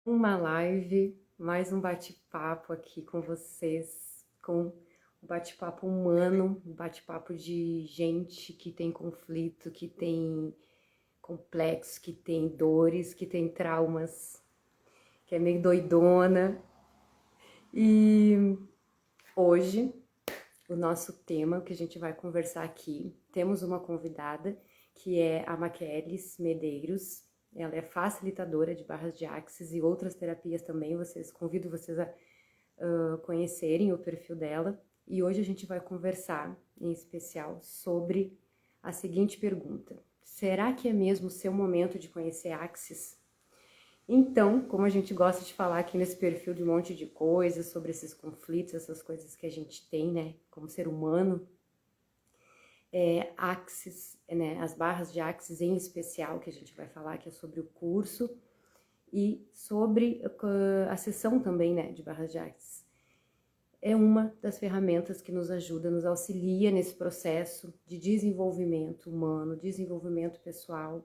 Uma live, mais um bate-papo aqui com vocês, com um bate-papo humano, um bate-papo de gente que tem conflito, que tem complexo, que tem dores, que tem traumas, que é meio doidona. E hoje, o nosso tema, que a gente vai conversar aqui, temos uma convidada, que é a Maquelis Medeiros. Ela é facilitadora de barras de axis e outras terapias também. Convido vocês a conhecerem o perfil dela. E hoje a gente vai conversar, em especial, sobre a seguinte pergunta: será que é mesmo o seu momento de conhecer axis? Então, como a gente gosta de falar aqui nesse perfil de um monte de coisas, sobre esses conflitos, essas coisas que a gente tem, né, como ser humano, axis, né, as barras de axis em especial, que a gente vai falar, que é sobre o curso, e sobre a sessão também, né, de barras de axis. É uma das ferramentas que nos ajuda, nos auxilia nesse processo de desenvolvimento humano, desenvolvimento pessoal,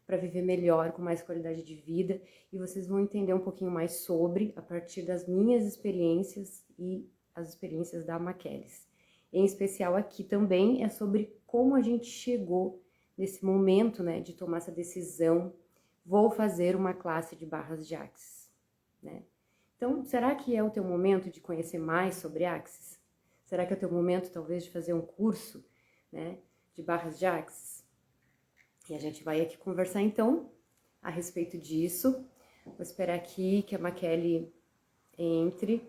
para viver melhor, com mais qualidade de vida, e vocês vão entender um pouquinho mais sobre, a partir das minhas experiências e as experiências da Maquelis. Em especial aqui também é sobre como a gente chegou nesse momento, né, de tomar essa decisão, vou fazer uma classe de barras de axis, né? Então, será que é o teu momento de conhecer mais sobre axis? Será que é o teu momento, talvez, de fazer um curso, né, de barras de axis? E a gente vai aqui conversar, então, a respeito disso. Vou esperar aqui que a Maquele entre.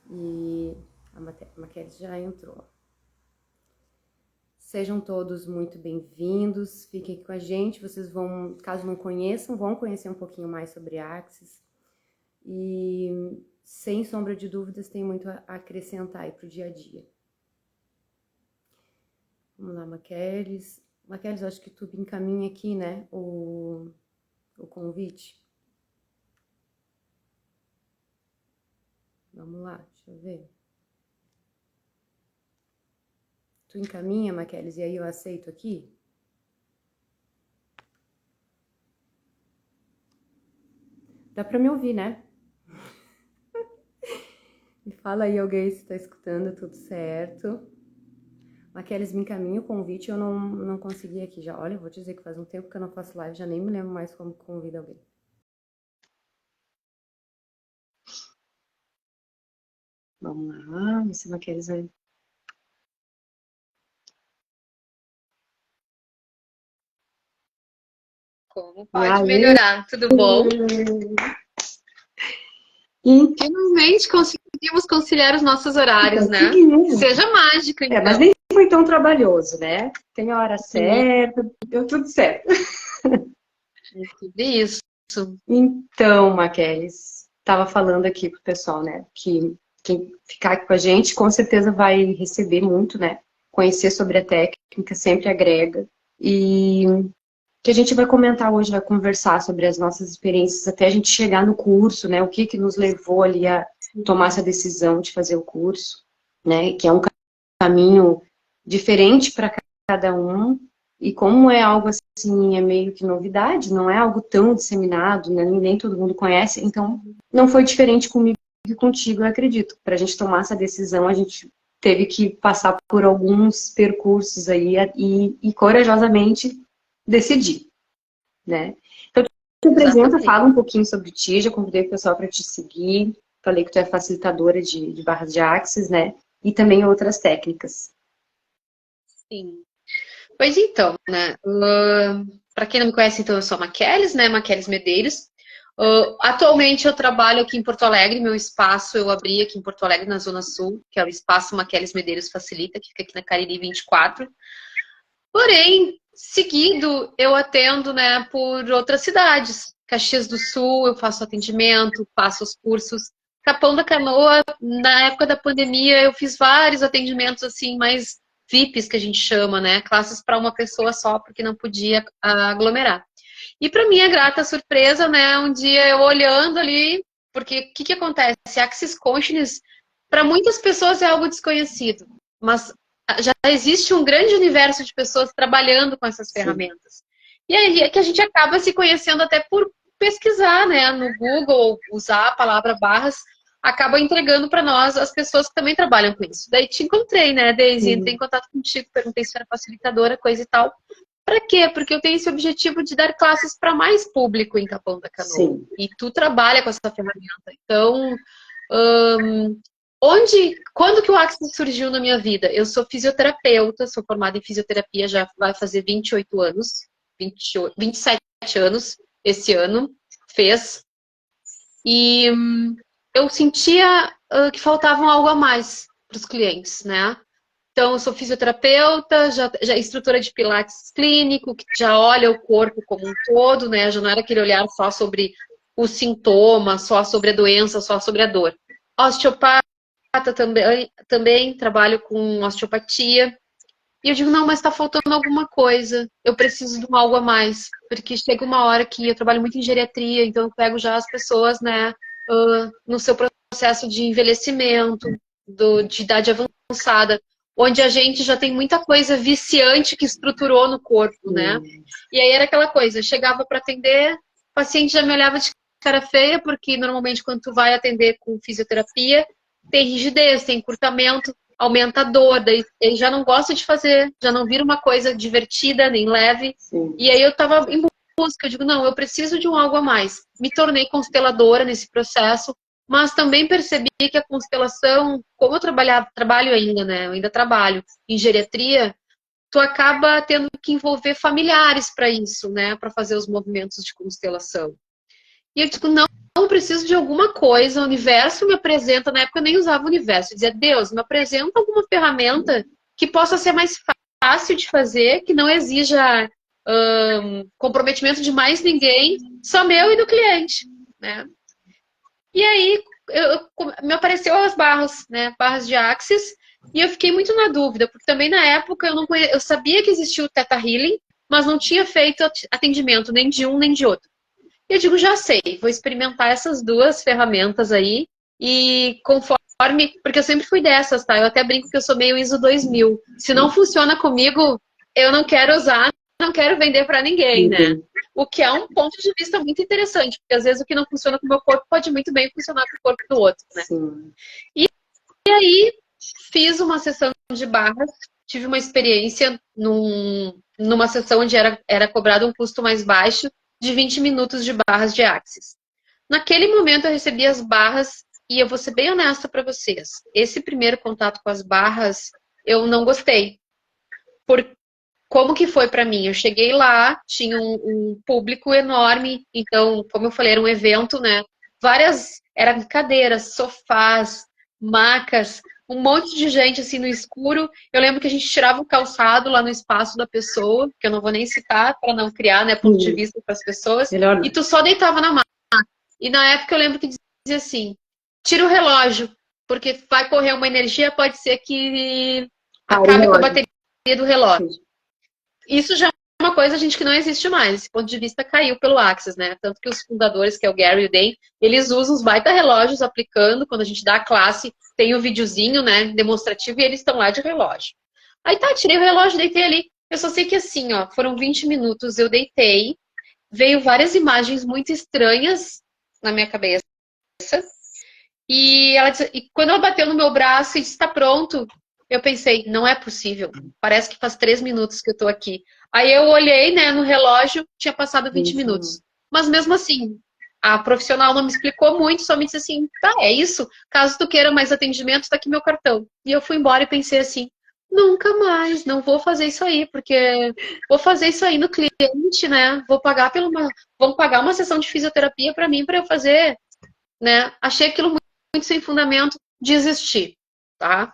E a Maquele já entrou. Sejam todos muito bem-vindos. Fiquem aqui com a gente. Vocês vão, caso não conheçam, vão conhecer um pouquinho mais sobre Axis. E, sem sombra de dúvidas, tem muito a acrescentar aí para o dia a dia. Vamos lá, Maqueles. Maqueles, acho que tu encaminha aqui, né, o convite. Vamos lá, deixa eu ver. Tu encaminha, Maqueles, e aí eu aceito aqui? Dá pra me ouvir, né? Me fala aí alguém se tá escutando, tudo certo. Maqueles, me encaminha o convite, eu não consegui aqui já. Olha, eu vou te dizer que faz um tempo que eu não faço live, já nem me lembro mais como convida alguém. Vamos lá, ver se a Maqueles vai... Como pode melhorar? Tudo bom? Finalmente conseguimos conciliar os nossos horários, né? Seja mágica, então. Mas nem foi tão trabalhoso, né? Tem a hora certa, deu tudo certo. Tudo isso. Então, Maqueles, estava falando aqui pro pessoal, né, que quem ficar aqui com a gente com certeza vai receber muito, né, conhecer sobre a técnica sempre agrega, e que a gente vai comentar hoje, vai conversar sobre as nossas experiências até a gente chegar no curso, né, o que que nos levou ali a tomar essa decisão de fazer o curso, né, que é um caminho diferente para cada um, e como é algo assim, é meio que novidade, não é algo tão disseminado, né? Nem todo mundo conhece, então não foi diferente comigo e contigo, eu acredito. Para a gente tomar essa decisão, a gente teve que passar por alguns percursos aí e corajosamente decidir, né? Então, te apresenta, fala um pouquinho sobre ti, já convidei o pessoal para te seguir, falei que tu é facilitadora de barras de axis, né? E também outras técnicas. Sim. Pois então, né? Para quem não me conhece, então eu sou a Maqueles, né? Maqueles Medeiros. Atualmente eu trabalho aqui em Porto Alegre, meu espaço eu abri aqui em Porto Alegre, na Zona Sul, que é o espaço Maqueles Medeiros Facilita, que fica aqui na Cariri 24. Porém, seguido, eu atendo, né, por outras cidades. Caxias do Sul, eu faço atendimento, faço os cursos. Capão da Canoa, na época da pandemia, eu fiz vários atendimentos, assim, mais VIPs, que a gente chama, né? Classes para uma pessoa só, porque não podia aglomerar. E para minha grata surpresa, né, um dia eu olhando ali, porque o que acontece? Axis Consciousness, para muitas pessoas é algo desconhecido, mas já existe um grande universo de pessoas trabalhando com essas Sim. ferramentas. E aí é que a gente acaba se conhecendo até pesquisar, né, no Google, usar a palavra barras, acaba entregando para nós as pessoas que também trabalham com isso. Daí te encontrei, né, Daisy, entrei em contato contigo, perguntei se era facilitadora, coisa e tal. Para quê? Porque eu tenho esse objetivo de dar classes para mais público em Capão da Canoa. Sim. E tu trabalha com essa ferramenta. Então, quando que o Axis surgiu na minha vida? Eu sou fisioterapeuta, sou formada em fisioterapia, já vai fazer 28 anos, 27 anos esse ano, fez. E eu sentia que faltava algo a mais para os clientes, né? Então, eu sou fisioterapeuta, já instrutora de pilates clínico, que já olha o corpo como um todo, né? Já não era aquele olhar só sobre o sintoma, só sobre a doença, só sobre a dor. Osteopata também trabalho com osteopatia. E eu digo, não, mas está faltando alguma coisa. Eu preciso de algo a mais. Porque chega uma hora que eu trabalho muito em geriatria, então eu pego já as pessoas, né, no seu processo de envelhecimento, de idade avançada, onde a gente já tem muita coisa viciante que estruturou no corpo, né? E aí era aquela coisa, eu chegava para atender, o paciente já me olhava de cara feia, porque normalmente quando tu vai atender com fisioterapia, tem rigidez, tem encurtamento, aumenta a dor, daí ele já não gosta de fazer, já não vira uma coisa divertida, nem leve. Sim. E aí eu tava em busca, eu digo, não, eu preciso de algo a mais. Me tornei consteladora nesse processo, mas também percebi que a constelação, como eu trabalho ainda, né? Eu ainda trabalho em geriatria, tu acaba tendo que envolver familiares para isso, né? Para fazer os movimentos de constelação. E eu digo, não, eu preciso de alguma coisa, o universo me apresenta, na época eu nem usava o universo, eu dizia, Deus, me apresenta alguma ferramenta que possa ser mais fácil de fazer, que não exija comprometimento de mais ninguém, só meu e do cliente, né? E aí me apareceu as barras, né? Barras de Axis, e eu fiquei muito na dúvida, porque também na época eu sabia que existia o Theta Healing, mas não tinha feito atendimento nem de um nem de outro. Eu digo, já sei, vou experimentar essas duas ferramentas aí e conforme, porque eu sempre fui dessas, tá? Eu até brinco que eu sou meio ISO 2000. Se não funciona comigo, eu não quero usar, não quero vender para ninguém, né? O que é um ponto de vista muito interessante, porque às vezes o que não funciona com o meu corpo pode muito bem funcionar com o corpo do outro, né? Sim. E aí fiz uma sessão de barras, tive uma experiência numa sessão onde era cobrado um custo mais baixo, de 20 minutos de barras de Axis. Naquele momento eu recebi as barras e eu vou ser bem honesta para vocês. Esse primeiro contato com as barras eu não gostei. Como que foi para mim? Eu cheguei lá, tinha um público enorme, então, como eu falei, era um evento, né? Eram cadeiras, sofás, macas, um monte de gente assim no escuro. Eu lembro que a gente tirava o calçado lá no espaço da pessoa, que eu não vou nem citar para não criar, né, ponto de vista para as pessoas. Melhor. E tu só deitava na maca. E na época eu lembro que dizia assim: tira o relógio, porque vai correr uma energia, pode ser que acabe com a bateria do relógio. Isso já é uma coisa, gente, que não existe mais. Esse ponto de vista caiu pelo Axis, né? Tanto que os fundadores, que é o Gary e o Dan, eles usam os baita relógios aplicando, quando a gente dá a classe, tem o videozinho, né, demonstrativo, e eles estão lá de relógio. Aí tá, tirei o relógio, deitei ali. Eu só sei que assim, ó, foram 20 minutos, eu deitei, veio várias imagens muito estranhas na minha cabeça. E quando ela bateu no meu braço e disse, tá pronto, eu pensei, não é possível. Parece que faz 3 minutos que eu tô aqui. Aí eu olhei, né, no relógio, tinha passado 20 minutos. Mas mesmo assim, a profissional não me explicou muito, só me disse assim, tá, é isso. Caso tu queira mais atendimento, tá aqui meu cartão. E eu fui embora e pensei assim, nunca mais, não vou fazer isso aí, porque vou fazer isso aí no cliente, né? Vão pagar uma sessão de fisioterapia para mim, para eu fazer, né? Achei aquilo muito sem fundamento, desisti, tá?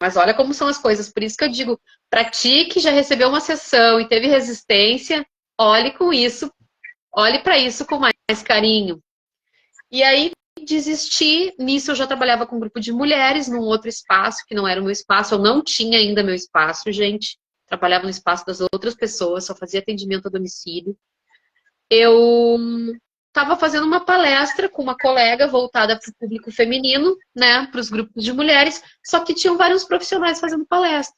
Mas olha como são as coisas. Por isso que eu digo, para ti que já recebeu uma sessão e teve resistência, olhe para isso com mais carinho. E aí desisti. Nisso eu já trabalhava com um grupo de mulheres num outro espaço, que não era o meu espaço. Eu não tinha ainda meu espaço, gente. Trabalhava no espaço das outras pessoas, só fazia atendimento a domicílio. Eu estava fazendo uma palestra com uma colega voltada para o público feminino, né, para os grupos de mulheres, só que tinham vários profissionais fazendo palestra.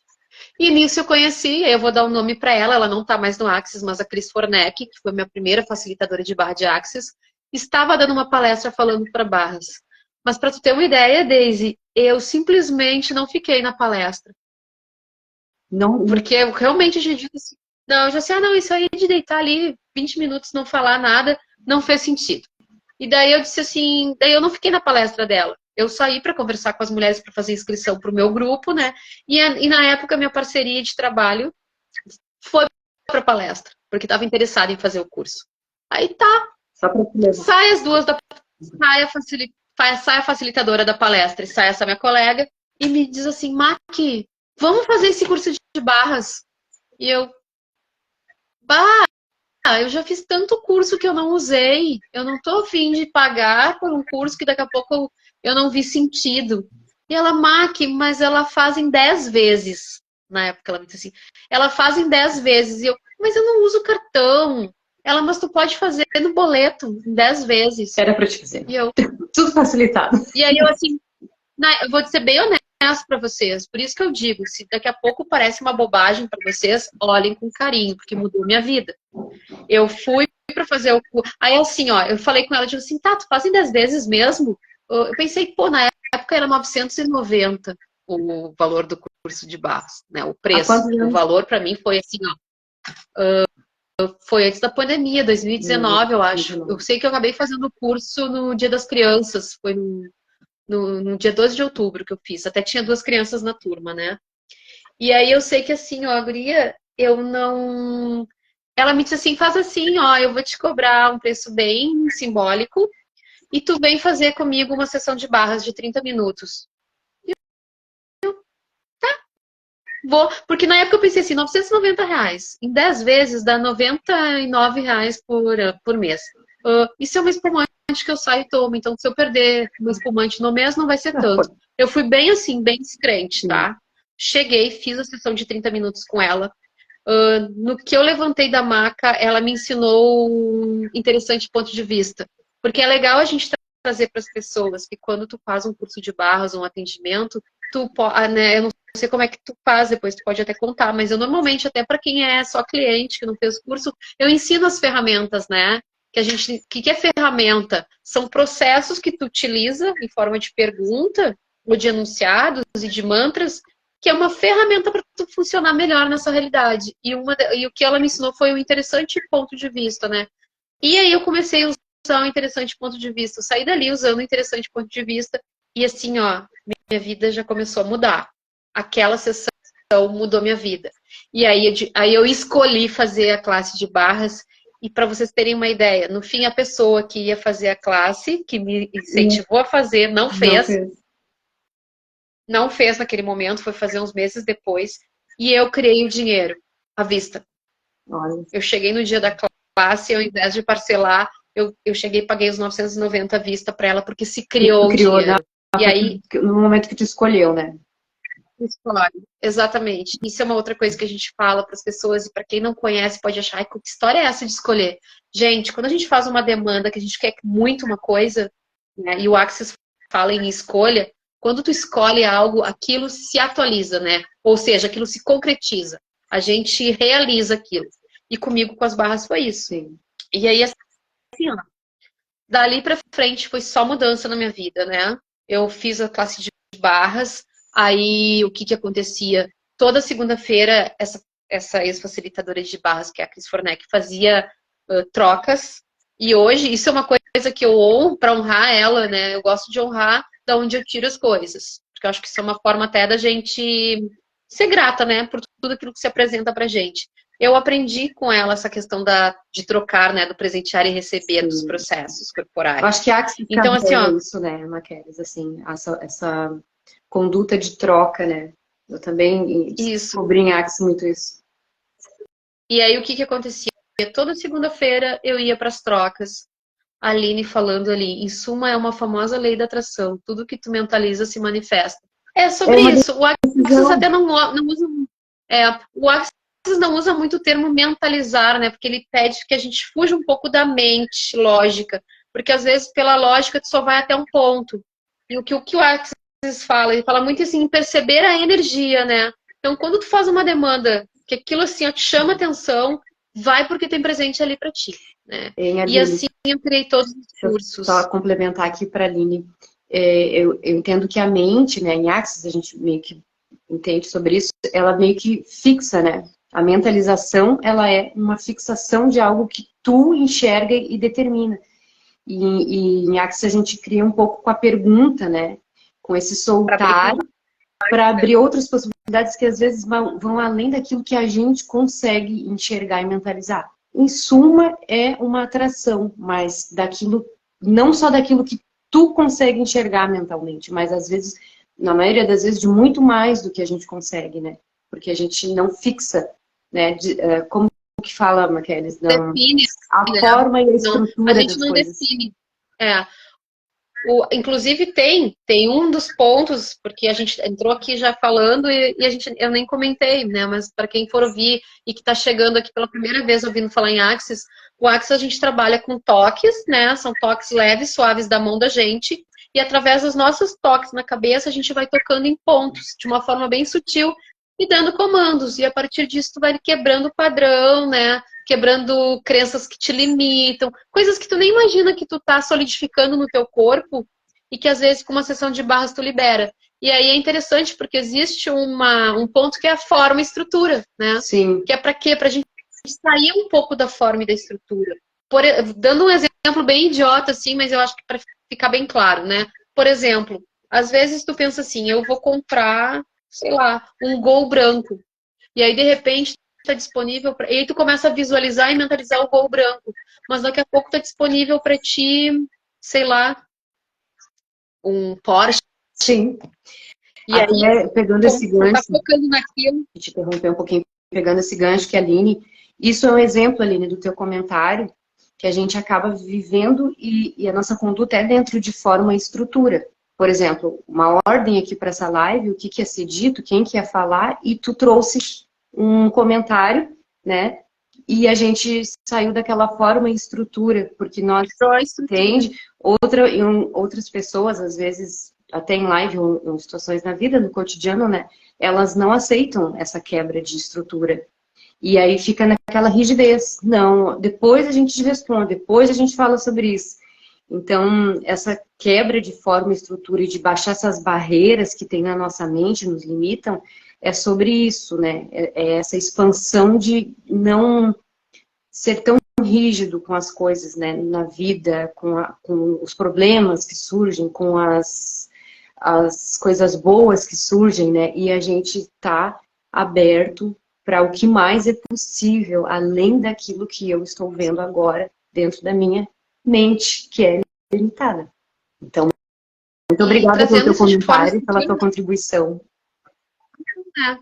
E nisso eu conheci, eu vou dar um nome para ela, ela não está mais no Axis, mas a Cris Forneck, que foi minha primeira facilitadora de barra de Axis, estava dando uma palestra falando para barras. Mas para tu ter uma ideia, Daisy, eu simplesmente não fiquei na palestra. Não, Porque eu realmente já disse assim, não, eu já sei, não, isso aí de deitar ali 20 minutos, não falar nada, não fez sentido. E daí eu disse assim, daí eu não fiquei na palestra dela. Eu saí para conversar com as mulheres para fazer inscrição para o meu grupo, né? E na época minha parceria de trabalho foi para palestra, porque estava interessada em fazer o curso. Aí tá, só para te levar. sai as duas da sai a facilitadora da palestra e sai essa minha colega e me diz assim, Maqui, vamos fazer esse curso de barras. E eu, bah, eu já fiz tanto curso que eu não usei. Eu não tô a fim de pagar por um curso que daqui a pouco eu não vi sentido. E ela, Maqui, mas ela faz em 10 vezes. Na época ela me disse assim, ela faz em 10 vezes. E eu, mas eu não uso cartão. Ela, mas tu pode fazer no boleto em 10 vezes. Era para te dizer. E eu, Tudo facilitado. e aí eu assim, eu vou ser bem honesto para vocês, por isso que eu digo, se daqui a pouco parece uma bobagem para vocês, olhem com carinho, porque mudou minha vida. Eu fui para fazer o curso, aí assim, ó, eu falei com ela, digo assim, tá, tu faz em 10 vezes mesmo? Eu pensei, pô, na época era 990 o valor do curso de barras, né, o preço. O valor para mim foi assim, ó, foi antes da pandemia, 2019, eu acho. Eu sei que eu acabei fazendo o curso no Dia das Crianças, foi no dia 12 de outubro que eu fiz. Até tinha 2 crianças na turma, né? E aí eu sei que assim, ó, a guria, eu não... Ela me disse assim, faz assim, ó, eu vou te cobrar um preço bem simbólico e tu vem fazer comigo uma sessão de barras de 30 minutos. Vou, porque na época eu pensei assim, R$ 990. Em 10 vezes dá R$ 99 por mês. Isso é uma espumante que eu saio e tomo. Então, se eu perder uma espumante no mês, não vai ser tanto. Eu fui bem assim, bem descrente, tá? Cheguei, fiz a sessão de 30 minutos com ela. No que eu levantei da maca, ela me ensinou um interessante ponto de vista. Porque é legal a gente trazer para as pessoas que quando tu faz um curso de barras, um atendimento, né, eu não sei como é que tu faz, depois tu pode até contar, mas eu normalmente, até para quem é só cliente, que não fez curso, eu ensino as ferramentas, né? Que é ferramenta? São processos que tu utiliza em forma de pergunta, ou de enunciados e de mantras, que é uma ferramenta para tu funcionar melhor nessa realidade. E o que ela me ensinou foi um interessante ponto de vista, né? E aí eu comecei a usar um interessante ponto de vista. Eu saí dali usando um interessante ponto de vista. E assim, ó, minha vida já começou a mudar. Aquela sessão mudou minha vida. E aí eu escolhi fazer a classe de barras. E para vocês terem uma ideia, no fim a pessoa que ia fazer a classe, que me incentivou a fazer, não fez. Não fez naquele momento, foi fazer uns meses depois. E eu criei o dinheiro à vista. Olha. Eu cheguei no dia da classe, ao invés de parcelar, eu cheguei e paguei os 990 à vista para ela, porque se criou o dinheiro. E aí, no momento que tu escolheu, né? Escolhe. Exatamente. Isso é uma outra coisa que a gente fala para as pessoas, e para quem não conhece pode achar, que história é essa de escolher? Gente, quando a gente faz uma demanda, que a gente quer muito uma coisa, né, e o Axis fala em escolha, quando tu escolhe algo, aquilo se atualiza, né? Ou seja, aquilo se concretiza. A gente realiza aquilo. E comigo, com as barras, foi isso. Sim. E aí, assim, ó, dali pra frente foi só mudança na minha vida, né? Eu fiz a classe de barras, aí o que acontecia? Toda segunda-feira, essa ex-facilitadora de barras, que é a Cris Forneck, fazia trocas. E hoje, isso é uma coisa que eu honro, para honrar ela, né? Eu gosto de honrar da onde eu tiro as coisas. Porque eu acho que isso é uma forma até da gente ser grata, né? Por tudo aquilo que se apresenta pra gente. Eu aprendi com ela essa questão de trocar, né? Do presentear e receber. Sim. Dos processos corporais. Eu acho que a Axis então, assim, ó, isso, né, Maqueles? Assim, essa conduta de troca, né? Eu também descobri em Axis muito isso. E aí, o que acontecia? Toda segunda-feira eu ia para as trocas. A Aline falando ali, em suma, é uma famosa lei da atração. Tudo que tu mentaliza se manifesta. É sobre isso. O Axis até não usa... o Axis não usa muito o termo mentalizar, né? Porque ele pede que a gente fuja um pouco da mente lógica. Porque, às vezes, pela lógica, tu só vai até um ponto. E o que o Axis fala? Ele fala muito assim, em perceber a energia, né? Então, quando tu faz uma demanda que aquilo assim ó, te chama atenção, vai porque tem presente ali para ti, né? E assim eu criei todos os cursos. Só complementar aqui para a Aline. Eu entendo que a mente, né, em Axis, a gente meio que entende sobre isso, ela meio que fixa, né? A mentalização, ela é uma fixação de algo que tu enxerga e determina. E em Axis a gente cria um pouco com a pergunta, né? Com esse soltar, para abrir outras possibilidades que às vezes vão além daquilo que a gente consegue enxergar e mentalizar. Em suma, é uma atração, mas daquilo, não só daquilo que tu consegue enxergar mentalmente, mas às vezes, na maioria das vezes, de muito mais do que a gente consegue, né? Porque a gente não fixa, né? Como que fala, Maqueles? Define, a forma e a estrutura a gente das não coisas. Define. Inclusive tem um dos pontos, porque a gente entrou aqui já falando e eu nem comentei, né? Mas para quem for ouvir e que está chegando aqui pela primeira vez ouvindo falar em Axis, o Axis a gente trabalha com toques, né? São toques leves, suaves da mão da gente, e através dos nossos toques na cabeça a gente vai tocando em pontos, de uma forma bem sutil e dando comandos. E a partir disso tu vai quebrando o padrão, né? Quebrando crenças que te limitam, coisas que tu nem imagina que tu tá solidificando no teu corpo e que às vezes com uma sessão de barras tu libera. E aí é interessante porque existe um ponto que é a forma e estrutura, né? Sim. Que é pra quê? Pra gente sair um pouco da forma e da estrutura. Dando um exemplo bem idiota, assim, mas eu acho que para ficar bem claro, né? Por exemplo, às vezes tu pensa assim, eu vou comprar, sei lá, um Gol branco. E aí, de repente, está disponível e aí tu começa a visualizar e mentalizar o Gol branco, mas daqui a pouco está disponível para ti, sei lá, um Porsche. Sim. E até aí, pegando esse gancho, tá focando naquilo. te interromper um pouquinho, pegando esse gancho que a Aline, isso é um exemplo, Aline, do teu comentário, que a gente acaba vivendo e a nossa conduta é dentro de forma e estrutura. Por exemplo, uma ordem aqui para essa live, o que ia ser dito, quem que ia falar, e tu trouxe um comentário, né? E a gente saiu daquela forma e estrutura, porque nós entende, outras pessoas, às vezes, até em live ou em situações na vida, no cotidiano, né? Elas não aceitam essa quebra de estrutura. E aí fica naquela rigidez. Não, depois a gente responde, depois a gente fala sobre isso. Então, essa quebra de forma e estrutura e de baixar essas barreiras que tem na nossa mente, nos limitam, é sobre isso, né? É essa expansão de não ser tão rígido com as coisas, né? Na vida, com os problemas que surgem, com as coisas boas que surgem, né? E a gente tá aberto para o que mais é possível, além daquilo que eu estou vendo agora dentro da minha mente, que é limitada. Então, muito obrigada pelo teu comentário e pela tua contribuição.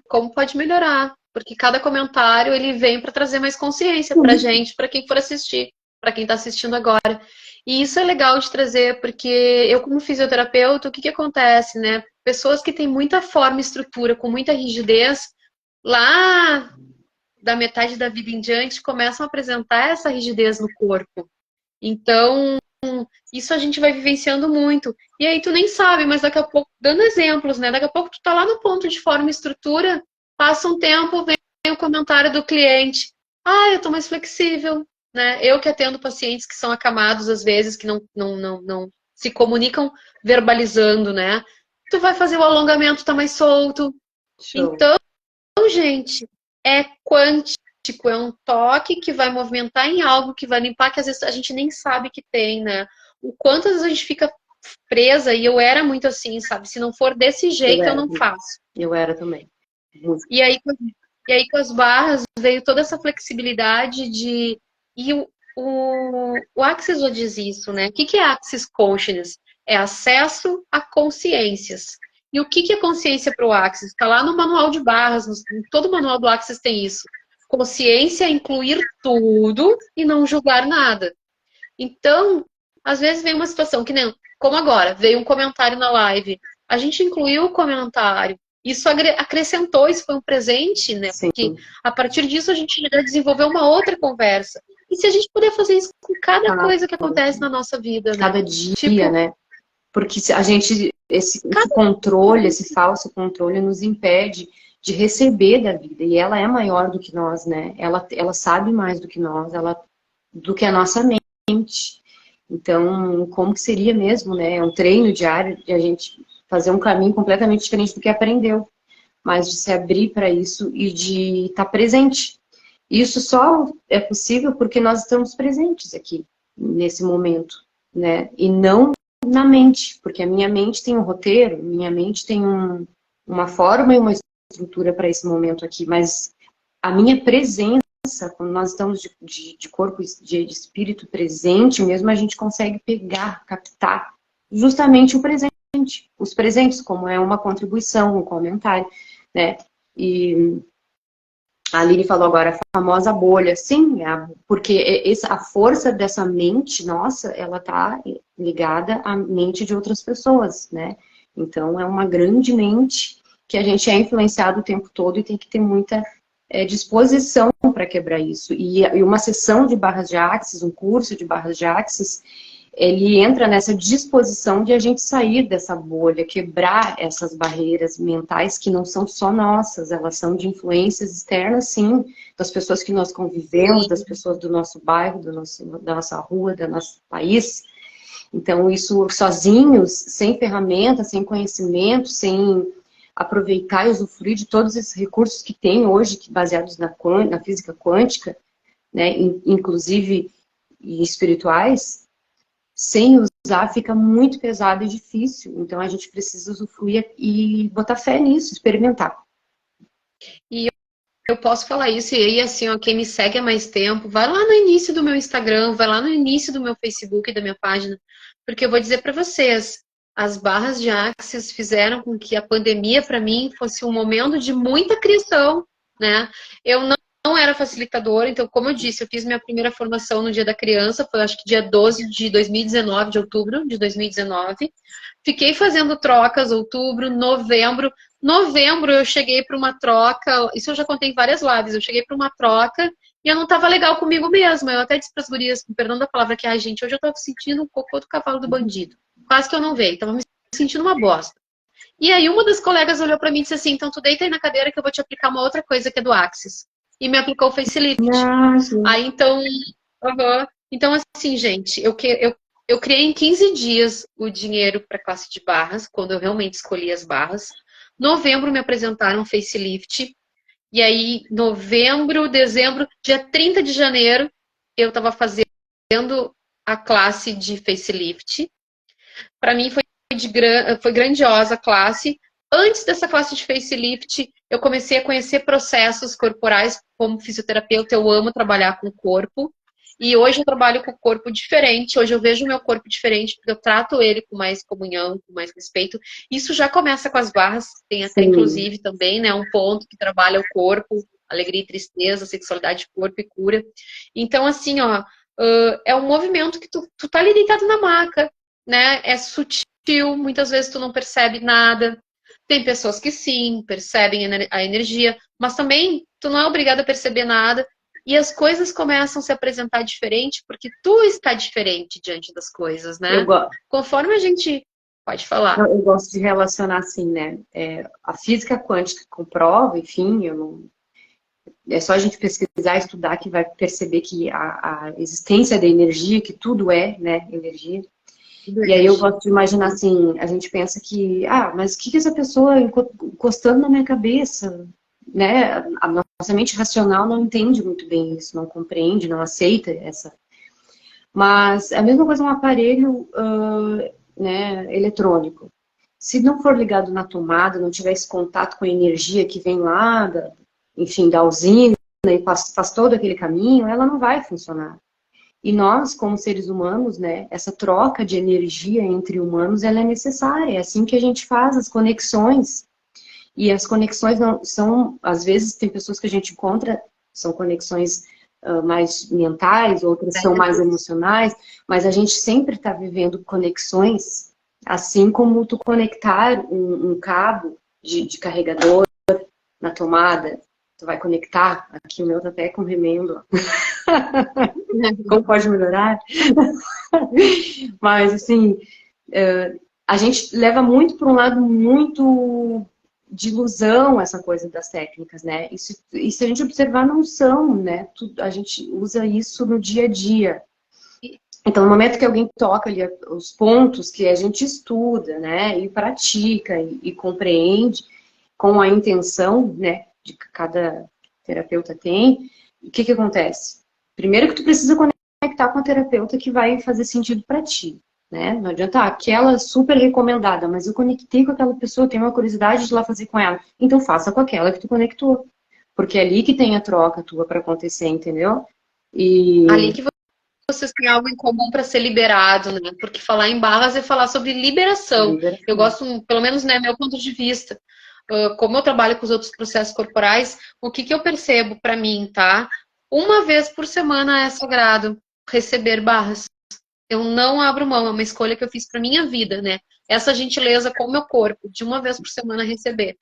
Como pode melhorar? Porque cada comentário ele vem para trazer mais consciência para a gente, para quem for assistir, para quem está assistindo agora. E isso é legal de trazer, porque eu, como fisioterapeuta, o que acontece, né? Pessoas que têm muita forma e estrutura, com muita rigidez, lá da metade da vida em diante, começam a apresentar essa rigidez no corpo. Então, isso a gente vai vivenciando muito. E aí tu nem sabe, mas daqui a pouco, dando exemplos, né? Daqui a pouco tu tá lá no ponto de forma e estrutura, passa um tempo, vem o comentário do cliente. Ah, eu tô mais flexível, né? Eu que atendo pacientes que são acamados, às vezes, que não se comunicam verbalizando, né? Tu vai fazer o alongamento, tá mais solto. Show. Então, gente, é quântico, é um toque que vai movimentar em algo que vai limpar, que às vezes a gente nem sabe que tem, né? O quanto às vezes a gente fica presa, e eu era muito assim, sabe? Se não for desse jeito, eu não faço. Eu era também. E aí com as barras veio toda essa flexibilidade de... E o Axis já diz isso, né? O que é Axis Consciousness? É acesso a consciências. E o que é consciência para o Axis? Está lá no manual de barras, em todo manual do Axis tem isso. Consciência é incluir tudo e não julgar nada. Então, às vezes vem uma situação que nem, como agora, veio um comentário na live. A gente incluiu o comentário. Isso acrescentou, isso foi um presente, né? Sim. Porque a partir disso a gente já desenvolveu uma outra conversa. E se a gente puder fazer isso com cada coisa que acontece na nossa vida, né? Cada dia, né? Porque a gente, esse controle, esse falso controle nos impede de receber da vida. E ela é maior do que nós, né? Ela sabe mais do que nós, do que a nossa mente. Então, como que seria mesmo, né? É um treino diário de a gente fazer um caminho completamente diferente do que aprendeu, mas de se abrir para isso e de estar presente. Isso só é possível porque nós estamos presentes aqui, nesse momento, né? E não na mente, porque a minha mente tem um roteiro, minha mente tem uma forma e uma estrutura para esse momento aqui, mas a minha presença, quando nós estamos de corpo e de espírito presente, mesmo a gente consegue pegar, captar justamente o presente, os presentes, como é uma contribuição, um comentário, né? E a Aline falou agora a famosa bolha, sim, porque a força dessa mente nossa, ela tá ligada à mente de outras pessoas, né? Então é uma grande mente que a gente é influenciado o tempo todo e tem que ter muita disposição para quebrar isso. E uma sessão de barras de axis, um curso de barras de axis, ele entra nessa disposição de a gente sair dessa bolha, quebrar essas barreiras mentais que não são só nossas, elas são de influências externas, sim, das pessoas que nós convivemos, das pessoas do nosso bairro, da nossa rua, do nosso país. Então, isso sozinhos, sem ferramentas, sem conhecimento, sem aproveitar e usufruir de todos esses recursos que tem hoje, baseados na física quântica, né, inclusive e espirituais, sem usar fica muito pesado e difícil. Então a gente precisa usufruir e botar fé nisso, experimentar. E eu posso falar isso, e aí assim, ó, quem me segue há mais tempo, vai lá no início do meu Instagram, vai lá no início do meu Facebook, da minha página, porque eu vou dizer para vocês, as barras de Axis fizeram com que a pandemia, para mim, fosse um momento de muita criação, né? Eu não era facilitadora, então, como eu disse, eu fiz minha primeira formação no Dia da Criança, foi acho que dia 12 de 2019, de outubro de 2019. Fiquei fazendo trocas, outubro, novembro. Novembro eu cheguei para uma troca, isso eu já contei em várias lives, eu cheguei para uma troca e eu não estava legal comigo mesma. Eu até disse para as gurias, com perdão da palavra, que, ai gente, hoje eu estava sentindo um cocô do cavalo do bandido. Quase que eu não veio, estava me sentindo uma bosta. E aí uma das colegas olhou para mim e disse assim, então tu deita aí na cadeira que eu vou te aplicar uma outra coisa que é do Axis. E me aplicou o facelift. Aí então, então assim, gente, eu criei em 15 dias o dinheiro para classe de barras, quando eu realmente escolhi as barras. Novembro me apresentaram um facelift. E aí, novembro, dezembro, dia 30 de janeiro, eu estava fazendo a classe de facelift. Para mim foi grandiosa a classe. Antes dessa classe de facelift, eu comecei a conhecer processos corporais. Como fisioterapeuta, eu amo trabalhar com o corpo. E hoje eu trabalho com o corpo diferente. Hoje eu vejo o meu corpo diferente, porque eu trato ele com mais comunhão, com mais respeito. Isso já começa com as barras. Tem até, inclusive, também, né, um ponto que trabalha o corpo, alegria e tristeza, sexualidade, corpo e cura. Então, assim, ó, é um movimento que tu tá ali deitado na maca, né? É sutil, muitas vezes tu não percebe nada. Tem pessoas que sim, percebem a energia, mas também tu não é obrigado a perceber nada. E as coisas começam a se apresentar diferente porque tu está diferente diante das coisas, né? Conforme a gente... Pode falar. Eu gosto de relacionar assim, né? A física quântica comprova, enfim, é só a gente pesquisar, estudar que vai perceber que a existência da energia, que tudo é, né, energia. E aí eu gosto de imaginar assim, a gente pensa que, mas o que essa pessoa encostando na minha cabeça, né? A nossa mente racional não entende muito bem isso, não compreende, não aceita essa. Mas a mesma coisa é um aparelho né, eletrônico. Se não for ligado na tomada, não tiver esse contato com a energia que vem lá, enfim, da usina e faz todo aquele caminho, ela não vai funcionar. E nós, como seres humanos, né, essa troca de energia entre humanos, ela é necessária. É assim que a gente faz as conexões. E as conexões não são, às vezes, tem pessoas que a gente encontra, são conexões mais mentais, outras são mais emocionais, mas a gente sempre está vivendo conexões, assim como tu conectar um cabo de carregador na tomada, tu vai conectar, aqui o meu tá até com remendo, como pode melhorar? Mas, assim, a gente leva muito para um lado muito de ilusão essa coisa das técnicas, né? E se a gente observar, não são, né? A gente usa isso no dia a dia. Então, no momento que alguém toca ali os pontos que a gente estuda, né? E pratica e compreende com a intenção, né? De que cada terapeuta tem, o que acontece? Primeiro que tu precisa conectar com a terapeuta que vai fazer sentido para ti. Né? Não adianta aquela super recomendada, mas eu conectei com aquela pessoa, tenho uma curiosidade de ir lá fazer com ela. Então faça com aquela que tu conectou. Porque é ali que tem a troca tua para acontecer, entendeu? Ali que vocês têm algo em comum para ser liberado, né? Porque falar em barras é falar sobre liberação. Eu gosto, pelo menos, né, meu ponto de vista. Como eu trabalho com os outros processos corporais, o que eu percebo para mim, tá? Uma vez por semana é sagrado receber barras. Eu não abro mão, é uma escolha que eu fiz para minha vida, né? Essa gentileza com o meu corpo, de uma vez por semana receber.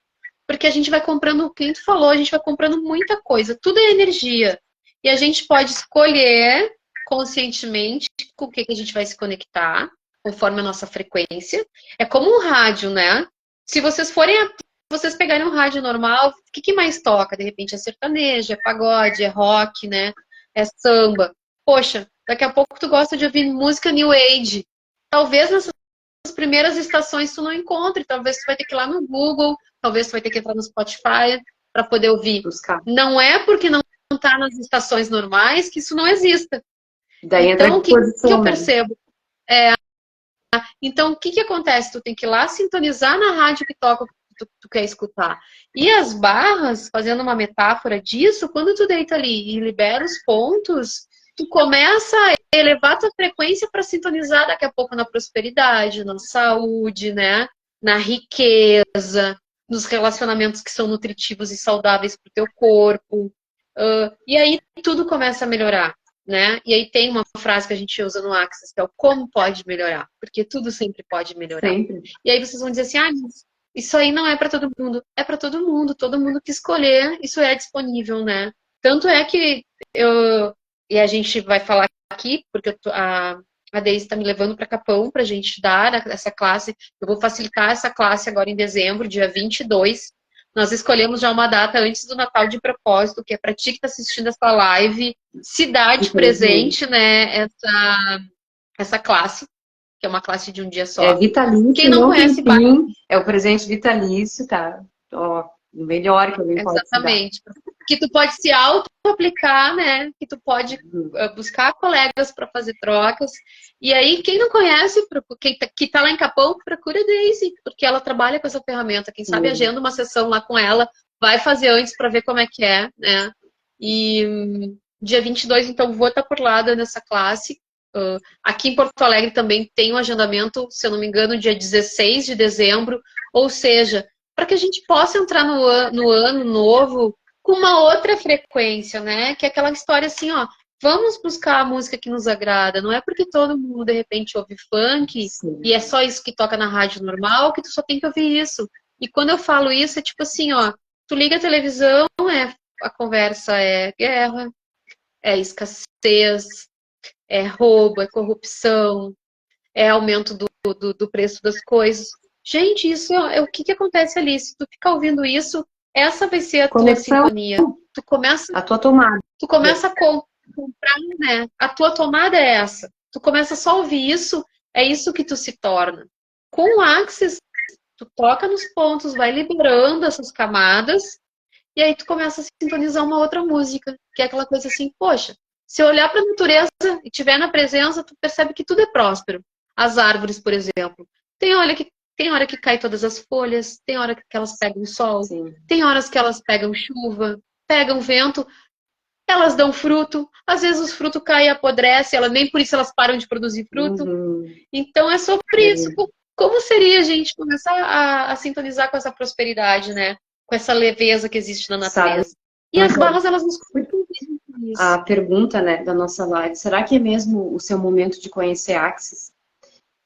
Porque a gente vai comprando, o que tu falou, a gente vai comprando muita coisa, tudo é energia. E a gente pode escolher conscientemente com o que a gente vai se conectar, conforme a nossa frequência. É como um rádio, né? Se vocês pegarem um rádio normal, o que mais toca? De repente é sertanejo, é pagode, é rock, né? É samba. Poxa, daqui a pouco tu gosta de ouvir música New Age. Talvez nessas primeiras estações tu não encontre. Talvez tu vai ter que ir lá no Google, talvez tu vai ter que entrar no Spotify para poder ouvir. Buscar. Não é porque não tá nas estações normais que isso não exista. Daí então, o que eu percebo? Então, o que acontece? Tu tem que ir lá sintonizar na rádio que toca o que tu quer escutar. E as barras, fazendo uma metáfora disso, quando tu deita ali e libera os pontos, tu começa a elevar tua frequência para sintonizar daqui a pouco na prosperidade, na saúde, né? Na riqueza, nos relacionamentos que são nutritivos e saudáveis para o teu corpo. E aí tudo começa a melhorar, né? E aí tem uma frase que a gente usa no Access, que é o como pode melhorar, porque tudo sempre pode melhorar. Sempre. E aí vocês vão dizer assim, mas isso aí não é para todo mundo. É para todo mundo que escolher, isso é disponível, né? Tanto é que e a gente vai falar aqui, porque a Deise está me levando para Capão para a gente dar essa classe. Eu vou facilitar essa classe agora em dezembro, dia 22. Nós escolhemos já uma data antes do Natal de propósito, que é para ti que está assistindo essa live, cidade presente, né? Essa classe, que é uma classe de um dia só. É vitalício. Quem não conhece, é o presente vitalício, tá? Ó, o melhor que alguém pode dar. Exatamente. Que tu pode se auto-aplicar, né? Que tu pode buscar colegas para fazer trocas. E aí, quem não conhece, que tá lá em Capão, procura a Deise, porque ela trabalha com essa ferramenta. Quem sabe agenda uma sessão lá com ela, vai fazer antes para ver como é que é, né? E dia 22, então, vou estar por lá dando essa classe. Aqui em Porto Alegre também tem um agendamento, se eu não me engano, dia 16 de dezembro. Ou seja, para que a gente possa entrar no ano novo com uma outra frequência, né? Que é aquela história assim, ó, vamos buscar a música que nos agrada. Não é porque todo mundo, de repente, ouve funk e é só isso que toca na rádio normal que tu só tem que ouvir isso. E quando eu falo isso, é tipo assim, ó, tu liga a televisão, a conversa é guerra, é escassez, é roubo, é corrupção, é aumento do preço das coisas. Gente, isso é o que acontece ali. Se tu ficar ouvindo isso, essa vai ser a tua sintonia. Tu começa a tua tomada. Tu começa a comprar, né? A tua tomada é essa. Tu começa só a ouvir isso, é isso que tu se torna. Com o Access, tu toca nos pontos, vai liberando essas camadas, e aí tu começa a sintonizar uma outra música, que é aquela coisa assim, poxa, se eu olhar para a natureza e estiver na presença, tu percebe que tudo é próspero. As árvores, por exemplo. Tem hora que cai todas as folhas, tem hora que elas pegam sol, tem horas que elas pegam chuva, pegam vento, elas dão fruto, às vezes os frutos caem e apodrecem, nem por isso elas param de produzir fruto. Então é sobre isso. Como seria a gente começar a sintonizar com essa prosperidade, né? Com essa leveza que existe na natureza. E as barras, elas nos convidam isso. A pergunta, né, da nossa live, será que é mesmo o seu momento de conhecer Access?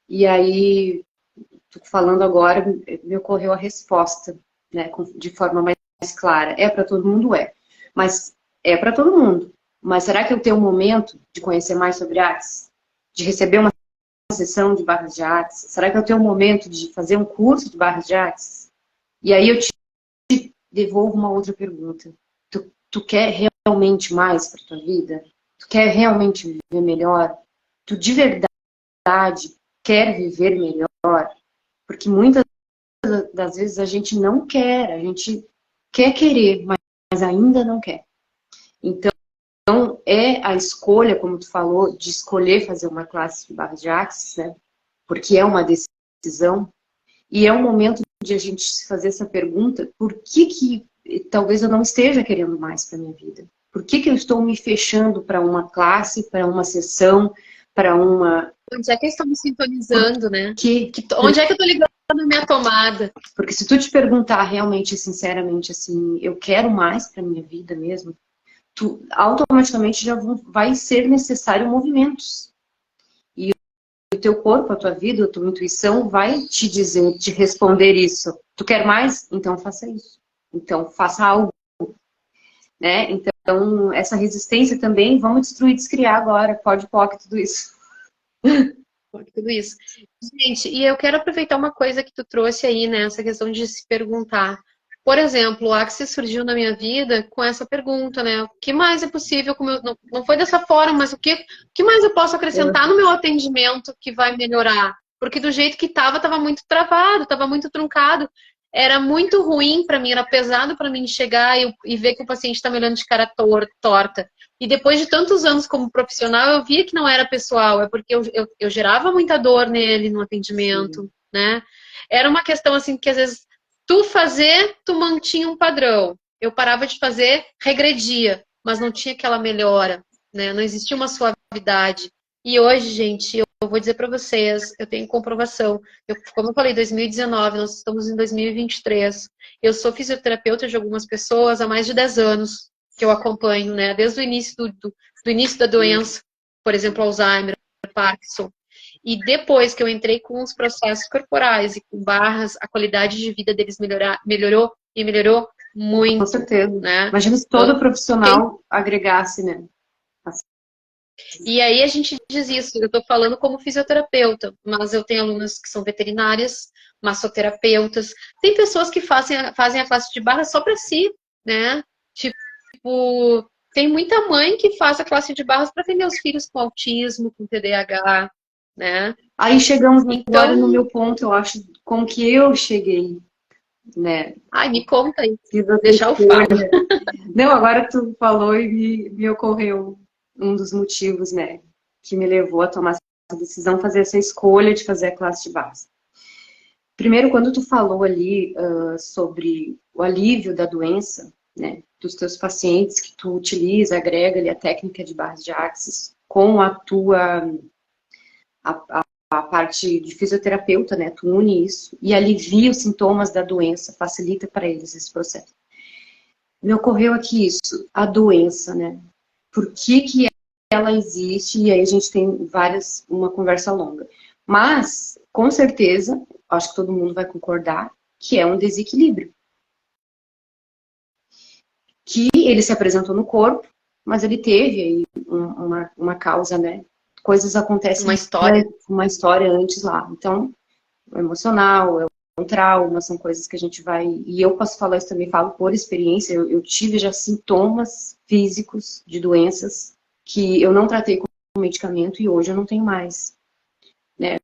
E aí, falando agora, me ocorreu a resposta, né, de forma mais clara. É para todo mundo? É. Mas é para todo mundo. Mas será que eu tenho um momento de conhecer mais sobre Access? De receber uma sessão de barras de Access? Será que eu tenho um momento de fazer um curso de barras de Access? E aí eu devolvo uma outra pergunta. Tu quer realmente mais para tua vida? Tu quer realmente viver melhor? Tu de verdade quer viver melhor? Porque muitas das vezes a gente não quer, a gente quer querer, mas ainda não quer. Então, é a escolha, como tu falou, de escolher fazer uma classe de barras de axis, né? Porque é uma decisão. E é um momento de a gente se fazer essa pergunta, por que talvez eu não esteja querendo mais para minha vida? Por que eu estou me fechando para uma classe, para uma sessão, para uma... Onde é que eu estou me sintonizando, né? Que... Onde é que eu estou ligando a minha tomada? Porque se tu te perguntar realmente, sinceramente, assim, eu quero mais para minha vida mesmo, tu automaticamente já vai ser necessário movimentos. E o teu corpo, a tua vida, a tua intuição vai te dizer, te responder isso. Tu quer mais? Então faça isso. Então faça algo. Né? Então, essa resistência também, vamos destruir, descriar agora, pode tudo isso. Tudo isso. Gente, e eu quero aproveitar uma coisa que tu trouxe aí, né? Essa questão de se perguntar. Por exemplo, o Axis surgiu na minha vida com essa pergunta, né? O que mais é possível? Não foi dessa forma, mas o que mais eu posso acrescentar no meu atendimento que vai melhorar? Porque do jeito que estava muito travado, estava muito truncado. Era muito ruim para mim, era pesado para mim chegar e ver que o paciente está me olhando de cara torta. E depois de tantos anos como profissional, eu via que não era pessoal, é porque eu gerava muita dor nele no atendimento, sim, né? Era uma questão assim que às vezes tu mantinha um padrão. Eu parava de fazer, regredia, mas não tinha aquela melhora, né? Não existia uma suavidade. E hoje, gente, eu vou dizer para vocês, eu tenho comprovação. Como eu falei, 2019, nós estamos em 2023. Eu sou fisioterapeuta de algumas pessoas há mais de 10 anos que eu acompanho, né? Desde o início do início da doença, por exemplo, Alzheimer, Parkinson. E depois que eu entrei com os processos corporais e com barras, a qualidade de vida deles melhorou muito. Com certeza. Né? Imagina se todo profissional agregasse, né? E aí a gente diz isso, eu estou falando como fisioterapeuta, mas eu tenho alunas que são veterinárias, massoterapeutas, tem pessoas que fazem a classe de barra só para si, né? Tipo, tem muita mãe que faz a classe de barras para atender os filhos com autismo, com TDAH, né? Aí chegamos agora no meu ponto, eu acho, com que eu cheguei, né? Ai, me conta aí, deixa eu falar. Não, agora tu falou e me ocorreu um dos motivos, né, que me levou a tomar essa decisão, fazer essa escolha de fazer a classe de base. Primeiro, quando tu falou ali sobre o alívio da doença, né, dos teus pacientes, que tu utiliza, agrega ali a técnica de barras de axis com a tua a parte de fisioterapeuta, né, tu une isso e alivia os sintomas da doença, facilita para eles esse processo. Me ocorreu aqui isso, a doença, né, por que ela existe, e aí a gente tem uma conversa longa. Mas, com certeza, acho que todo mundo vai concordar, que é um desequilíbrio. Que ele se apresentou no corpo, mas ele teve aí uma causa, né? Coisas acontecem. Uma história antes lá. Então, o emocional, um trauma, são coisas que a gente vai... E eu posso falar isso também, falo por experiência, eu tive já sintomas físicos de doenças que eu não tratei com medicamento e hoje eu não tenho mais, né?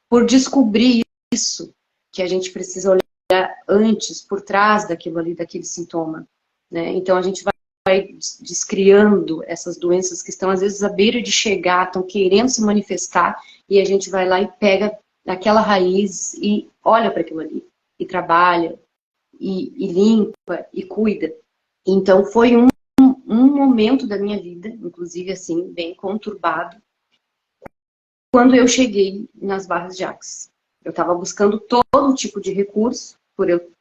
Por descobrir isso, que a gente precisa olhar antes, por trás daquilo ali, daquele sintoma, né? Então a gente vai descriando essas doenças que estão às vezes à beira de chegar, estão querendo se manifestar e a gente vai lá e pega aquela raiz e olha para aquilo ali, e trabalha, e limpa, e cuida. Então foi um momento da minha vida, inclusive assim, bem conturbado, quando eu cheguei nas barras de axis. Eu estava buscando todo tipo de recurso, por eu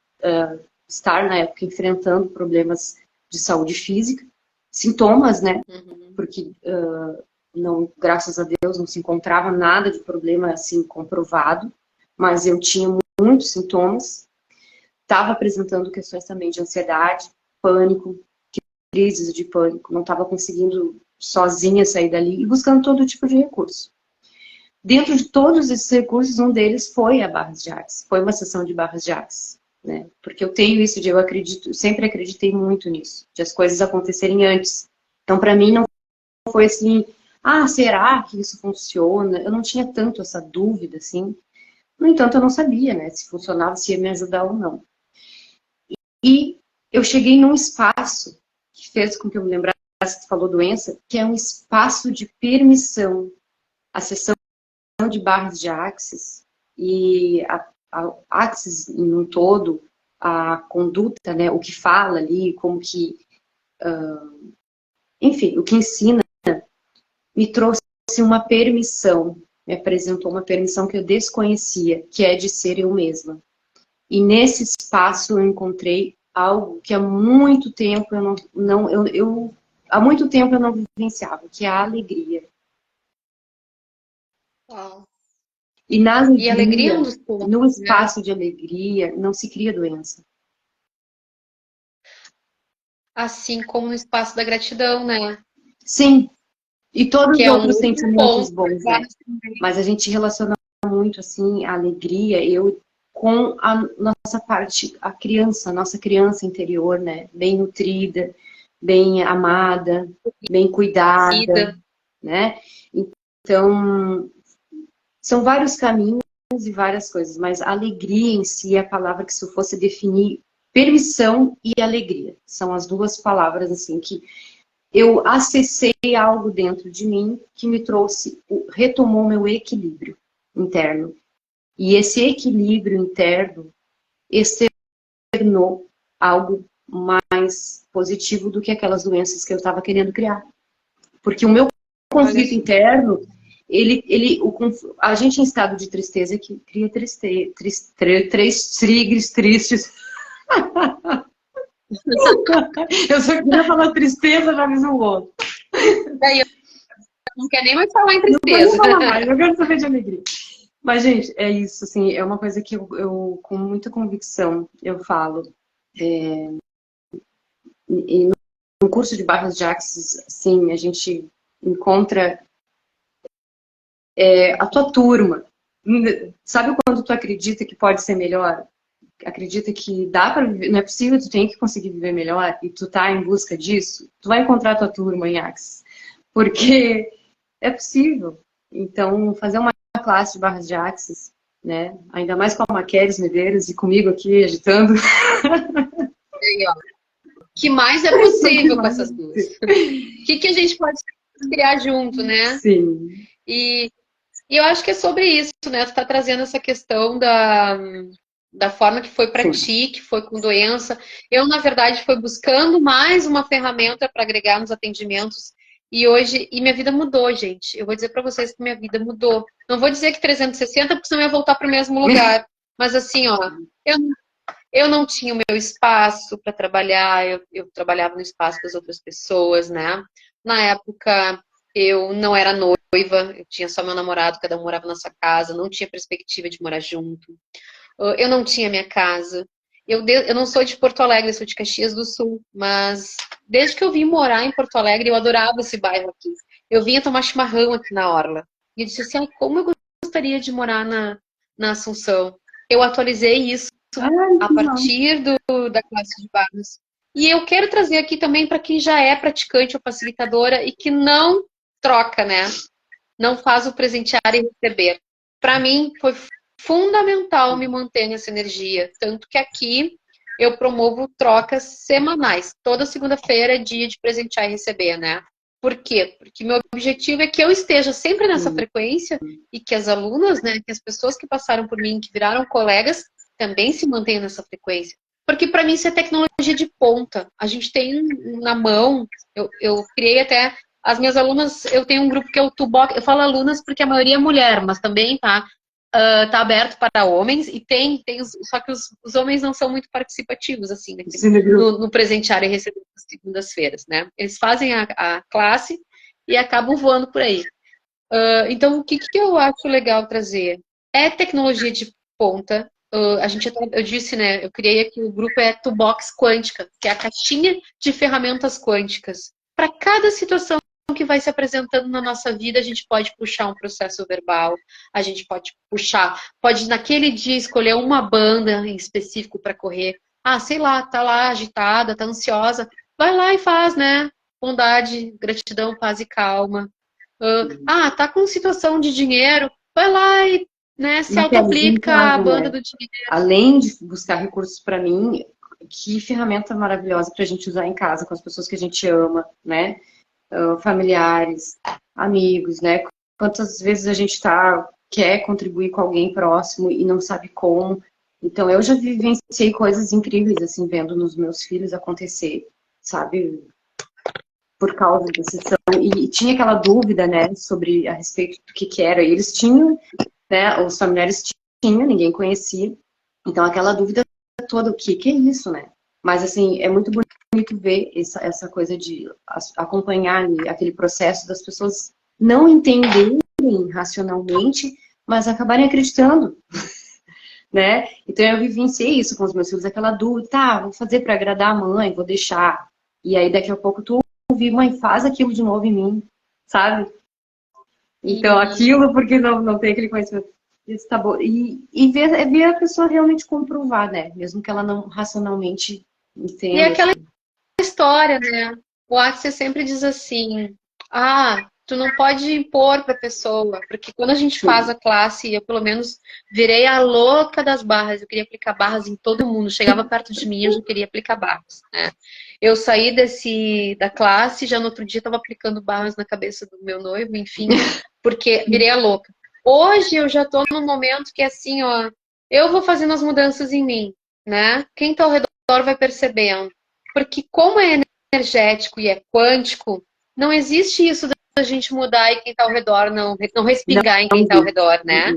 estar na época enfrentando problemas de saúde física, sintomas, né? Porque não, graças a Deus não se encontrava nada de problema assim comprovado, mas eu tinha muitos sintomas, estava apresentando questões também de ansiedade, pânico, crises de pânico, não estava conseguindo sozinha sair dali e buscando todo tipo de recurso. Dentro de todos esses recursos, um deles foi a barras de axis, foi uma sessão de barras de axis. né? Porque eu tenho isso de eu acredito, sempre acreditei muito nisso, de as coisas acontecerem antes. Então, para mim, não foi assim, ah, será que isso funciona? Eu não tinha tanto essa dúvida, assim. No entanto, eu não sabia, né, se funcionava, se ia me ajudar ou não. E eu cheguei num espaço que fez com que eu me lembrasse que tu falou doença, que é um espaço de permissão. A sessão de barras de Axis e a Axis em um todo, a conduta, né, o que fala ali, como que, enfim, o que ensina, me trouxe uma permissão, me apresentou uma permissão que eu desconhecia, que é de ser eu mesma. E nesse espaço eu encontrei algo que há muito tempo há muito tempo eu não vivenciava, que é a alegria. Uau. E na E alegria é um alegria, dos pontos, no né? espaço de alegria, não se cria doença. Assim como no espaço da gratidão, né? Sim, e todos Que os é um outros outro sentimentos ponto. bons, né? Mas a gente relaciona muito, assim, a alegria, eu, com a nossa parte, a nossa criança interior, né? Bem nutrida, bem amada, bem cuidada, Vida. né? Então, são vários caminhos e várias coisas, mas alegria em si é a palavra que, se eu fosse definir, permissão e alegria. São as duas palavras, assim, que eu acessei algo dentro de mim que me trouxe, retomou meu equilíbrio interno. E esse equilíbrio interno externou algo mais positivo do que aquelas doenças que eu estava querendo criar. Porque o meu Olha conflito só. interno, a gente em estado de tristeza que cria três triggers tristes. Eu só queria falar tristeza, já fiz um outro. Daí eu não quero nem mais falar em Não vou nem tristeza. falar mais, eu quero saber de alegria. Mas, gente, é isso, assim, é uma coisa que eu com muita convicção, eu falo. E no curso de barras de Axis, assim, a gente encontra a tua turma. Sabe quando tu acredita que pode ser melhor? Acredita que dá para viver, não é possível, tu tem que conseguir viver melhor e tu tá em busca disso, tu vai encontrar a tua turma em Axis. Porque é possível. Então, fazer uma classe de barras de Axis, né? Ainda mais com a Maqueles Medeiros e comigo aqui agitando. Aí, ó. O que mais é possível com essas duas? O que a gente pode criar junto, né? Sim. E eu acho que é sobre isso, né? Tu tá trazendo essa questão da forma que foi para Sim. ti, que foi com doença. Eu, na verdade, fui buscando mais uma ferramenta para agregar nos atendimentos. E hoje, minha vida mudou, gente. Eu vou dizer para vocês que minha vida mudou. Não vou dizer que 360, porque senão eu ia voltar para o mesmo lugar. Mas assim, ó, eu, eu não tinha o meu espaço para trabalhar, eu trabalhava no espaço das outras pessoas, né? Na época, eu não era noiva, eu tinha só meu namorado, cada um morava na sua casa, não tinha perspectiva de morar junto. Eu não tinha minha casa. Eu não sou de Porto Alegre, eu sou de Caxias do Sul, mas desde que eu vim morar em Porto Alegre, eu adorava esse bairro aqui. Eu vinha tomar chimarrão aqui na Orla. E eu disse assim, ai, como eu gostaria de morar na Assunção. Eu atualizei isso Ai, a que bom. partir da classe de barras. E eu quero trazer aqui também para quem já é praticante ou facilitadora e que não troca, né? Não faz o presentear e receber. Para mim, foi fundamental me manter nessa energia. Tanto que aqui eu promovo trocas semanais. Toda segunda-feira é dia de presentear e receber, né? Por quê? Porque meu objetivo é que eu esteja sempre nessa frequência e que as alunas, né, que as pessoas que passaram por mim, que viraram colegas, também se mantenham nessa frequência. Porque para mim isso é tecnologia de ponta. A gente tem na mão, eu criei até as minhas alunas, eu tenho um grupo que é o Tubox, eu falo alunas porque a maioria é mulher, mas também tá aberto para homens e só que os homens não são muito participativos, assim, né, no presentear e receber nas segundas-feiras, né? Eles fazem a classe e acabam voando por aí. Então, o que eu acho legal trazer? É tecnologia de ponta. Eu disse, né? Eu criei aqui o grupo Toolbox Quântica, que é a caixinha de ferramentas quânticas. Para cada situação que vai se apresentando na nossa vida, a gente pode puxar um processo verbal, a gente pode naquele dia escolher uma banda em específico para correr. Ah, sei lá, tá lá agitada, tá ansiosa, vai lá e faz, né? Bondade, gratidão, paz e calma. Tá com situação de dinheiro, vai lá e, né, se Maquiagem em auto-aplica a casa, banda né? do dinheiro. Além de buscar recursos para mim, que ferramenta maravilhosa para a gente usar em casa com as pessoas que a gente ama, né? Familiares, amigos, né? Quantas vezes a gente quer contribuir com alguém próximo e não sabe como. Então, eu já vivenciei coisas incríveis, assim, vendo nos meus filhos acontecer, sabe? Por causa da sessão. E tinha aquela dúvida, né, a respeito do que era. E eles tinham, né, os familiares tinham, ninguém conhecia. Então, aquela dúvida toda, o que é isso, né? Mas, assim, é muito bonito ver essa coisa de acompanhar ali, aquele processo das pessoas não entenderem racionalmente, mas acabarem acreditando, né? Então, eu vivenciei isso com os meus filhos, aquela dúvida, tá, vou fazer para agradar a mãe, vou deixar. E aí, daqui a pouco, tu ouvi, mãe, faz aquilo de novo em mim, sabe? Então, aquilo, porque não tem aquele conhecimento. Isso tá bom. E ver a pessoa realmente comprovar, né? Mesmo que ela não racionalmente E é entenda. aquela Assim. história, né? O Axel sempre diz assim: tu não pode impor para a pessoa, porque quando a gente faz a classe, eu pelo menos virei a louca das barras, eu queria aplicar barras em todo mundo, chegava perto de mim, eu já queria aplicar barras, né? Eu saí da classe, já no outro dia estava aplicando barras na cabeça do meu noivo, enfim, porque virei a louca. Hoje eu já estou num momento que é assim, ó, eu vou fazendo as mudanças em mim, né? Quem está ao redor vai percebendo. Porque como é energético e é quântico, não existe isso da gente mudar e quem está ao redor não respingar em quem está ao redor, né?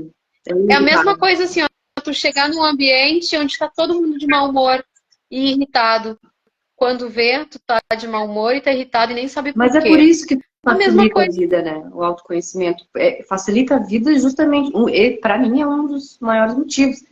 É a mesma coisa assim, ó, tu chegar num ambiente onde está todo mundo de mau humor e irritado. Quando vê, tu tá de mau humor e tá irritado e nem sabe por Mas é por quê. isso que A mesma facilita a coisa. vida, né? O autoconhecimento. Facilita a vida justamente, para mim, é um dos maiores motivos.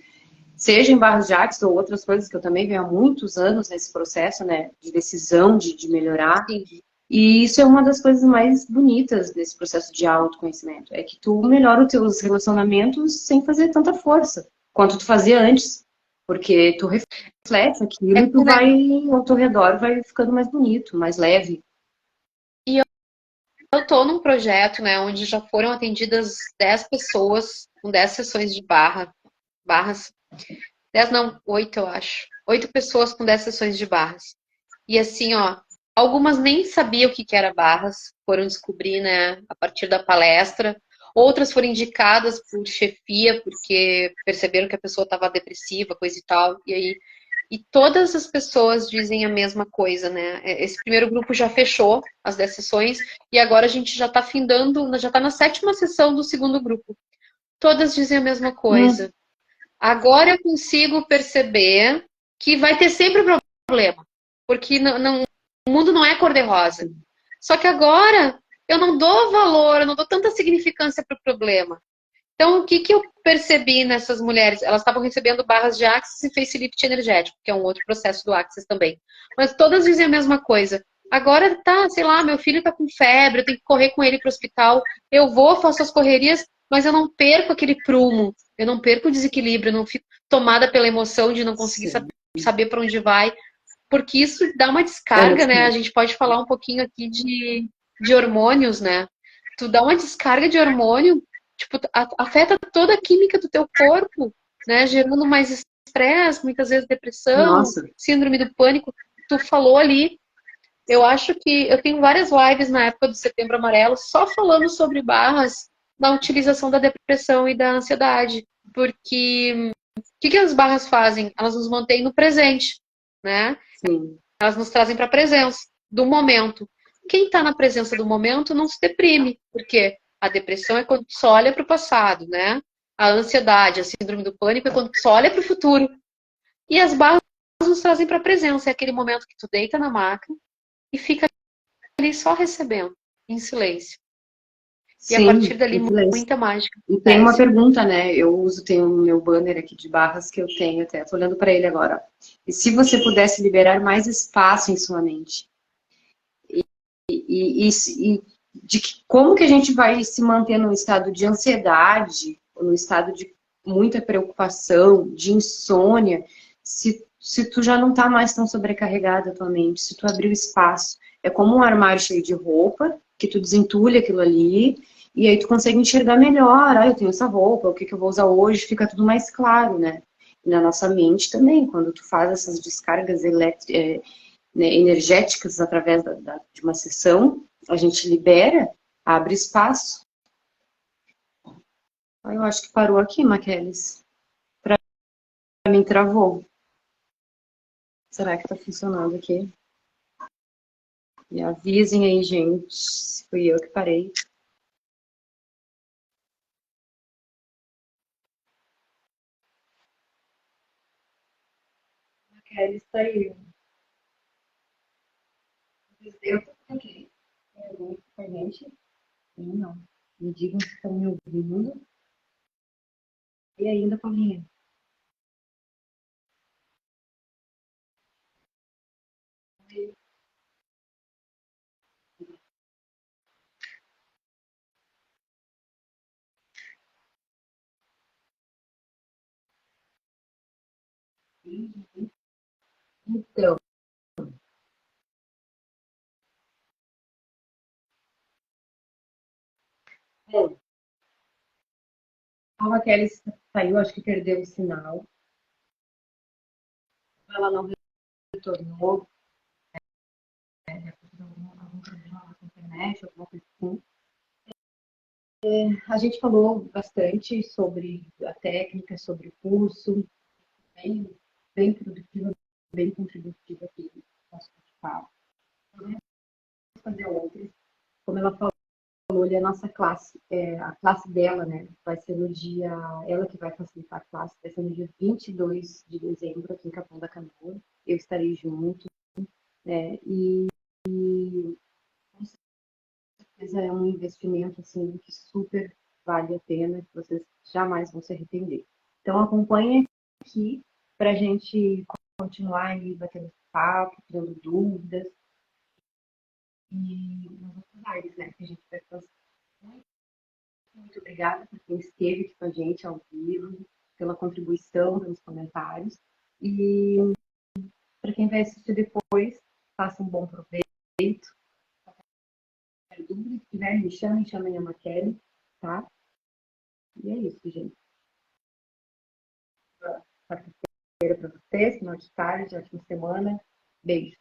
Seja em Barras de Axis ou outras coisas que eu também venho há muitos anos nesse processo, né? De decisão, de melhorar. Sim. E isso é uma das coisas mais bonitas desse processo de autoconhecimento. É que tu melhora os teus relacionamentos sem fazer tanta força quanto tu fazia antes. Porque tu reflete aquilo e tu vai, ao teu redor, vai ficando mais bonito, mais leve. E eu tô num projeto, né, onde já foram atendidas 10 pessoas com 10 sessões de barras. 10 não, 8 eu acho. 8 pessoas com 10 sessões de barras. E assim, ó, algumas nem sabiam o que era barras, foram descobrir, né, a partir da palestra. Outras foram indicadas por chefia, porque perceberam que a pessoa estava depressiva, coisa e tal. E todas as pessoas dizem a mesma coisa, né? Esse primeiro grupo já fechou as 10 sessões e agora a gente já está findando, já está na 7ª sessão do segundo grupo. Todas dizem a mesma coisa. Agora eu consigo perceber que vai ter sempre problema, porque o mundo não é cor-de-rosa. Só que agora eu não dou valor, eu não dou tanta significância para o problema. Então, o que eu percebi nessas mulheres? Elas estavam recebendo barras de Axis e facelift energético, que é um outro processo do Axis também. Mas todas dizem a mesma coisa. Agora tá, sei lá, meu filho tá com febre, eu tenho que correr com ele pro hospital. Eu vou, faço as correrias, mas eu não perco aquele prumo, eu não perco o desequilíbrio, eu não fico tomada pela emoção de não conseguir saber para onde vai. Porque isso dá uma descarga, né? A gente pode falar um pouquinho aqui de hormônios, né? Tu dá uma descarga de hormônio, tipo, afeta toda a química do teu corpo, né? Gerando mais estresse, muitas vezes depressão, síndrome do pânico. Tu falou ali, eu acho que eu tenho várias lives na época do Setembro Amarelo só falando sobre barras da utilização da depressão e da ansiedade. Porque o que as barras fazem? Elas nos mantêm no presente, né? Sim. Elas nos trazem para a presença do momento. Quem está na presença do momento não se deprime, porque a depressão é quando tu só olha para o passado, né? A ansiedade, a síndrome do pânico é quando tu só olha para o futuro. E as barras nos trazem para a presença. É aquele momento que tu deita na maca e fica ali só recebendo, em silêncio. E a partir dali, muita mágica. E tem uma pergunta, né? Tem o meu banner aqui de barras que eu tenho até. Tô olhando para ele agora. E se você pudesse liberar mais espaço em sua mente? E como que a gente vai se manter num estado de ansiedade, num estado de muita preocupação, de insônia, se tu já não tá mais tão sobrecarregada a tua mente, se tu abrir o espaço. É como um armário cheio de roupa, que tu desentulha aquilo ali, e aí tu consegue enxergar melhor. Ah, eu tenho essa roupa, o que que eu vou usar hoje? Fica tudo mais claro, né? E na nossa mente também, quando tu faz essas descargas né, energéticas através de uma sessão, a gente libera, abre espaço. Ah, eu acho que parou aqui, Maqueles. Pra mim travou. Será que tá funcionando aqui? Me avisem aí, gente, se fui eu que parei. Maqueles tá aí. Eu aqui. Tem alguém com a gente? Não. Me digam se estão me ouvindo. E ainda, Paulinha? Então, bom, a Raquel saiu, acho que perdeu o sinal. Ela não retornou. Algum problema com a internet, alguma coisa assim. A gente falou bastante sobre a técnica, sobre o curso, bem, bem produtivo, bem contributivo aqui no nosso bate-papo. Vamos fazer outras. Como ela falou, ali a nossa classe, a classe dela, né, vai ser no dia, ela que vai facilitar a classe, vai ser no dia 22 de dezembro, aqui em Capão da Canoa. Eu estarei junto, né, e mas é um investimento assim que super vale a pena, que vocês jamais vão se arrepender. Então acompanhe aqui para a gente continuar aí batendo papo, tirando dúvidas e nas outras áreas, né? Que a gente vai fazer. Muito, muito obrigada por quem esteve aqui com a gente ao vivo, pela contribuição, pelos comentários. E para quem vai assistir depois, faça um bom proveito. Qualquer dúvida que tiver, me chamem a Maquele, tá? E é isso, gente. Quarta-feira para vocês, final de tarde, ótima semana. Beijo.